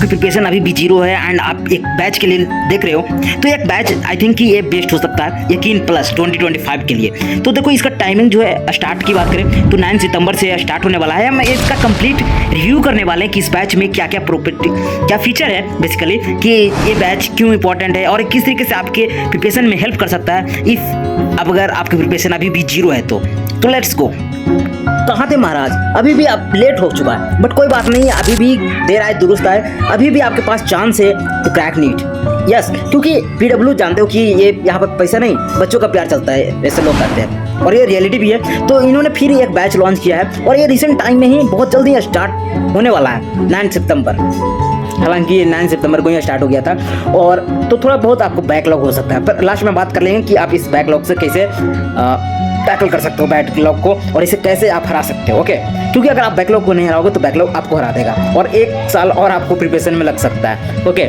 आपकी प्रिपरेशन अभी भी जीरो है एंड आप एक बैच के लिए देख रहे हो, तो एक बैच आई थिंक कि ये बेस्ट हो सकता है यकीन प्लस 2025 के लिए। तो देखो इसका टाइमिंग जो है स्टार्ट की बात करें तो 9 सितंबर से स्टार्ट होने वाला है। हम इसका कंप्लीट रिव्यू करने वाले हैं कि इस बैच में क्या क्या प्रॉपर्टी क्या फीचर है बेसिकली, कि ये बैच क्यों इंपॉर्टेंट है और किस तरीके से आपके प्रिपरेशन में हेल्प कर सकता है इफ अगर आपकी प्रिपरेशन अभी भी जीरो है तो लेट्स गो। कहाँ थे महाराज, अभी भी आप लेट हो चुका है बट कोई बात नहीं है, अभी भी देर आए दुरुस्त आए, अभी भी आपके पास चांस है टू क्रैक नीट। यस, क्योंकि पीडब्ल्यू जानते हो कि ये यहाँ पर पैसा नहीं बच्चों का प्यार चलता है, ऐसे लोग कहते हैं और ये रियलिटी भी है। तो इन्होंने फिर एक बैच लॉन्च किया है और ये रिसेंट टाइम में ही बहुत जल्दी स्टार्ट होने वाला है 9 सितंबर। हालांकि ये 9 सितंबर को ही स्टार्ट हो गया था और तो थोड़ा बहुत आपको बैकलॉग हो सकता है, पर लास्ट में बात कर लेंगे कि आप इस बैकलॉग से कैसे टैकल कर सकते हो बैकलॉग को और इसे कैसे आप हरा सकते हो। ओके, क्योंकि अगर आप बैकलॉग को नहीं हराओगे तो बैकलॉग आपको हरा देगा और 1 साल और आपको प्रिपरेशन में लग सकता है। ओके,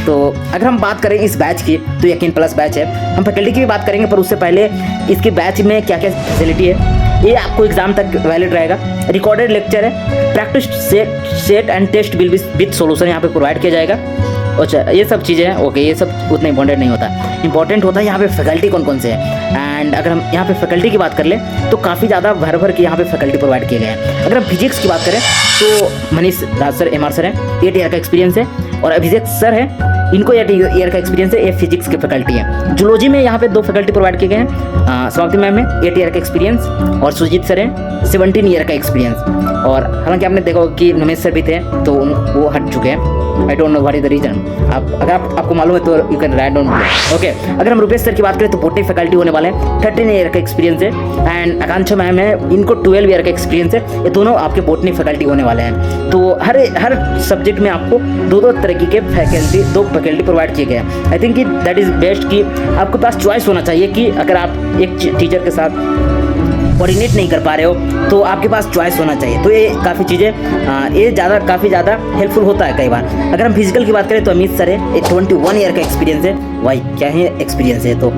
तो अगर हम बात करें इस बैच की तो यकीन प्लस बैच है। हम फैकल्टी की भी बात करेंगे पर उससे पहले इसके बैच में क्या क्या फैसिलिटी है ये आपको एग्जाम तक वैलिड रहेगा। रिकॉर्डेड लेक्चर है, practice set and test will be with solution यहाँ पे प्रोवाइड किया जाएगा। अच्छा, ये सब चीज़ें हैं। ओके, ये सब उतना इंपॉर्टेंट नहीं होता, इंपॉर्टेंट होता है यहाँ पे फैकल्टी कौन कौन से हैं। एंड अगर हम यहाँ पे फैकल्टी की बात कर लें तो काफ़ी ज़्यादा भर के यहाँ पे फैकल्टी प्रोवाइड किए गए हैं। अगर हम फिजिक्स की बात करें तो मनीष राज सर MR सर हैं, 8 ईयर का एक्सपीरियंस है और अभिषेक सर है, इनको 8 ईयर का एक्सपीरियंस है, ये फिजिक्स की फैकल्टी है। जूलॉजी में यहाँ पे 2 फैकल्टी प्रोवाइड किए गए हैं, समाप्ति मैम है 8 ईयर का एक्सपीरियंस और सुजीत सर है 17 ईयर का एक्सपीरियंस। और हालांकि आपने देखा कि नमेश सर भी थे तो वो हट चुके हैं, I don't know what is the reason. आपको मालूम है तो you can write down. Okay, अगर हम रुपेश सर की बात करें तो बोटनी फैकल्टी होने वाले हैं, 13 ईयर का एक्सपीरियंस है। एंड आकांक्षा मैम है, इनको 12 ईयर का एक्सपीरियंस है। ये दोनों आपके बोटनी फैकल्टी होने वाले हैं। तो हर सब्जेक्ट में आपको 2 तरीके के दो फैकल्टी प्रोवाइड किए गए हैं। आई थिंक कि दैट इज बेस्ट कि आपके पास चॉइस होना चाहिए कि अगर आप एक टीचर के साथ कोऑर्डिनेट नहीं कर पा रहे हो तो आपके पास चॉइस होना चाहिए। तो ये काफ़ी चीज़ें ये काफ़ी ज़्यादा हेल्पफुल होता है कई बार। अगर हम फिजिकल की बात करें तो अमित सर है, 21 ईयर का एक्सपीरियंस है। वाई क्या है एक्सपीरियंस है तो।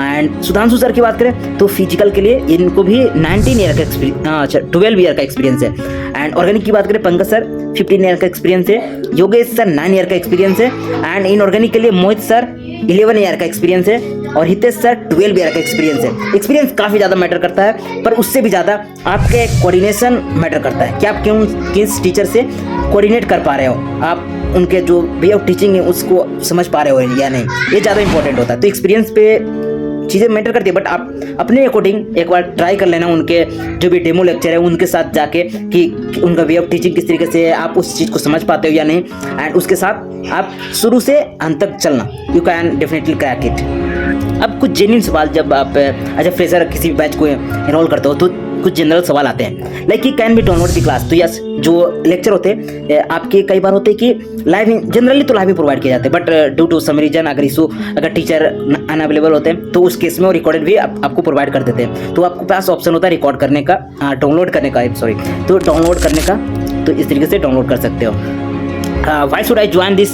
एंड सुधांशु सर की बात करें तो फिजिकल के लिए इनको भी 19 ईयर का एक्सपीरियंस 12 ईयर का एक्सपीरियंस है। एंड ऑर्गेनिक की बात करें पंकज सर 15 ईयर का एक्सपीरियंस है, योगेश सर 9 ईयर का एक्सपीरियंस है। एंड इनऑर्गेनिक के लिए मोहित सर 11 ईयर का एक्सपीरियंस है और हितेश सर 12 ईयर का एक्सपीरियंस है। एक्सपीरियंस काफ़ी ज़्यादा मैटर करता है पर उससे भी ज़्यादा आपके कोऑर्डिनेशन मैटर करता है कि आप किस टीचर से कोऑर्डिनेट कर पा रहे हो, आप उनके जो वे ऑफ टीचिंग है उसको समझ पा रहे हो या नहीं, ये ज़्यादा इंपॉर्टेंट होता है। तो एक्सपीरियंस पे चीज़ें मैटर करती है बट आप अपने अकॉर्डिंग एक बार ट्राई कर लेना उनके जो भी डेमो लेक्चर है उनके साथ जाके कि उनका वे ऑफ टीचिंग किस तरीके से है, आप उस चीज़ को समझ पाते हो या नहीं। एंड उसके साथ आप शुरू से अंत तक चलना, you can definitely crack it. अब कुछ जेन्युइन सवाल जब आप एज ए फ्रेशर किसी भी बैच को एनरोल करते हो तो कुछ जनरल सवाल आते हैं लाइक कि can be download the class. तो यस, जो लेक्चर होते हैं आपके कई बार होते हैं कि लाइव जनरली तो लाइव ही प्रोवाइड किए जाते हैं but due to some reason अगर टीचर अनअवेलेबल होते हैं तो उस केस में वो रिकॉर्डेड भी आपको प्रोवाइड कर देते हैं। तो आपके पास ऑप्शन होता है रिकॉर्ड करने का, डाउनलोड करने का, तो डाउनलोड करने का, तो इस तरीके से डाउनलोड कर सकते हो। Why should I join this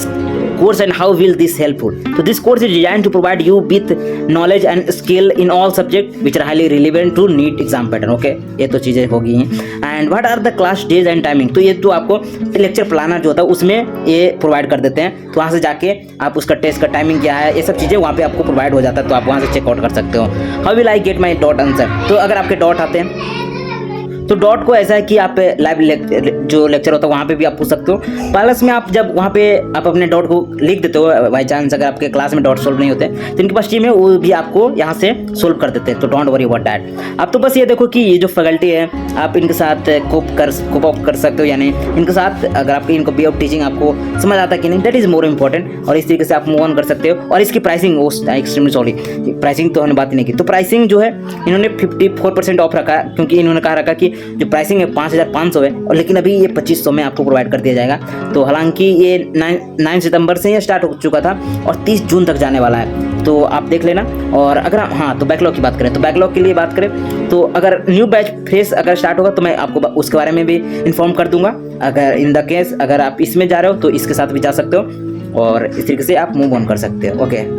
course and how will this helpful? So this course is designed to provide you with knowledge and skill in all subjects which are highly relevant to NEET exam pattern. Okay, ये तो चीज़ें हो गई हैं। And what are the class days and timing? तो ये तो आपको लेक्चर प्लानर जो होता है उसमें ये प्रोवाइड कर देते हैं। तो वहाँ से जाके आप उसका टेस्ट का टाइमिंग क्या है ये सब चीज़ें वहाँ पे आपको प्रोवाइड हो जाता है, तो आप वहाँ से चेकआउट कर सकते हो। How will I get my dot answer? तो अगर आपके डॉट आते हैं तो डॉट को ऐसा है कि आप लाइव जो लेक्चर होता है वहाँ पे भी आप पूछ सकते हो। प्लस में आप जब वहाँ पे आप अपने डॉट को लिख देते हो, बाई चांस अगर आपके क्लास में डॉट सोल्व नहीं होते तो इनके पास टीम है वो भी आपको यहाँ से सोल्व कर देते हैं। तो डोंट वरी अबाउट दैट। आप तो बस ये देखो कि ये जो फैकल्टी है आप इनके साथ कोप अप कर सकते हो या नहीं, इनके साथ अगर आपकी इनको वे ऑफ टीचिंग आपको समझ आता है कि नहीं, दैट इज़ मोर इंपॉर्टेंट। और इस तरीके से आप मूव ऑन कर सकते हो। और इसकी प्राइसिंग एक्सट्रीमली सॉरी, प्राइसिंग तो हमने बात ही नहीं की। तो प्राइसिंग जो है इन्होंने 54% ऑफ रखा है क्योंकि इन्होंने कहा रखा कि जो प्राइसिंग है 5500 है और लेकिन अभी ये 2500 में आपको प्रोवाइड कर दिया जाएगा। तो हालांकि ये 9 सितंबर से ही स्टार्ट हो चुका था और 30 जून तक जाने वाला है, तो आप देख लेना। और अगर हाँ, तो बैकलॉग की बात करें तो बैकलॉग के लिए बात करें तो अगर न्यू बैच फ्रेश अगर स्टार्ट होगा तो मैं आपको उसके बारे में भी इन्फॉर्म कर दूंगा। अगर इन द केस अगर आप इसमें जा रहे हो तो इसके साथ भी जा सकते हो और इस तरीके से आप मूव ऑन कर सकते हो। ओके।